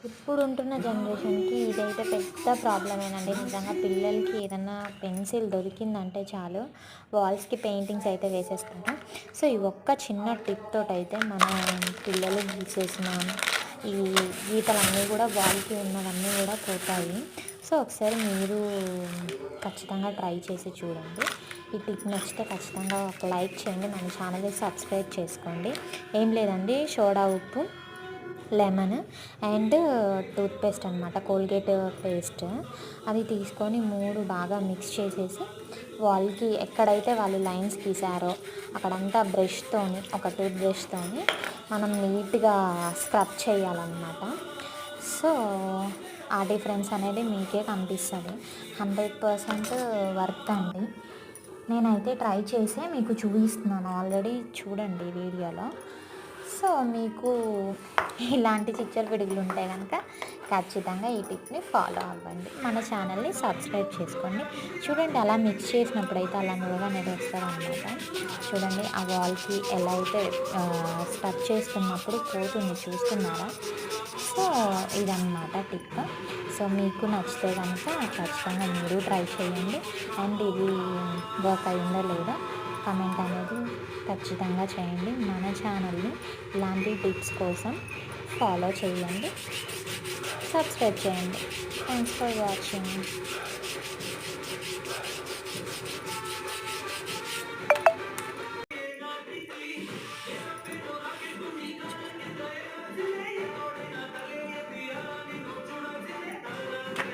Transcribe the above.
ఇప్పుడుంటున్న జనరేషన్‌కి ఇదైతే పెద్ద ప్రాబ్లమేనండి. నిజంగా పిల్లలకి ఏదన్నా పెన్సిల్ దొరికిందంటే చాలు వాల్స్‌కి పెయింటింగ్స్ అయితే వేసేస్తారు. సో, ఈ ఒక్క చిన్న టిప్ తోటైతే మన పిల్లలు గీసేసిన ఈ గీతలన్నీ గూడా వాల్‌కి ఉన్నవన్నీ గూడా పోతాయి. సో, ఒకసారి మీరు ఖచ్చితంగా ట్రై చేసి చూడండి. ఈ టిప్ నచ్చితే ఖచ్చితంగా ఒక లైక్ చేయండి. మన ఛానల్‌ని సబ్స్క్రైబ్ చేసుకోండి. ఏం లేదండి సోడా ఉప్పు, లెమన్ అండ్ టూత్‌పేస్ట్ అనమాట. కోల్గేట్ పేస్ట్ అది తీసుకొని 3 బాగా మిక్స్ చేసేసి వాల్‌కి ఎక్కడైతే వాళ్ళు లైన్స్ గీసారో అక్కడంతా ఒక టూత్ బ్రష్‌తోని మనం నీట్‌గా స్క్రబ్ చేయాలన్నమాట. సో, ఆ డిఫరెన్స్ అనేది మీకే కనిపిస్తది. 100% వర్త్ అండి. నేనైతే ట్రై చేసే మీకు చూపిస్తున్నాను. ఆల్రెడీ చూడండి వీడియోలో. సో, మీకు ఇలాంటి చిచ్చర పిడుగులు ఉంటే గనక ఖచ్చితంగా ఈ టిప్‌ని ఫాలో అవ్వండి. మన ఛానల్‌ని సబ్స్క్రైబ్ చేసుకోండి. చూడండి అలా మిక్స్ చేసినప్పుడైతే అలా నురగ అనేది వస్తదనమాట. చూడండి ఆ వాల్‌కి ఎలా అయితే స్క్రబ్ చేస్తున్నప్పుడు పోతుంది చూస్తున్నారా? సో, ఇదనమాట టిప్. సో, మీకు నచ్చితే గనక ఖచ్చితంగా మీరు ట్రై చేయండి. అండ్ ఇది వర్క్ అయిందో లేదో కమెంట్ అనేది ఖచ్చితంగా చేయండి. మన ఛానల్‌ని ఇలాంటి టిప్స్ కోసం ఫాలో చేయండి. సబ్స్క్రైబ్ చేయండి. Thanks for watching.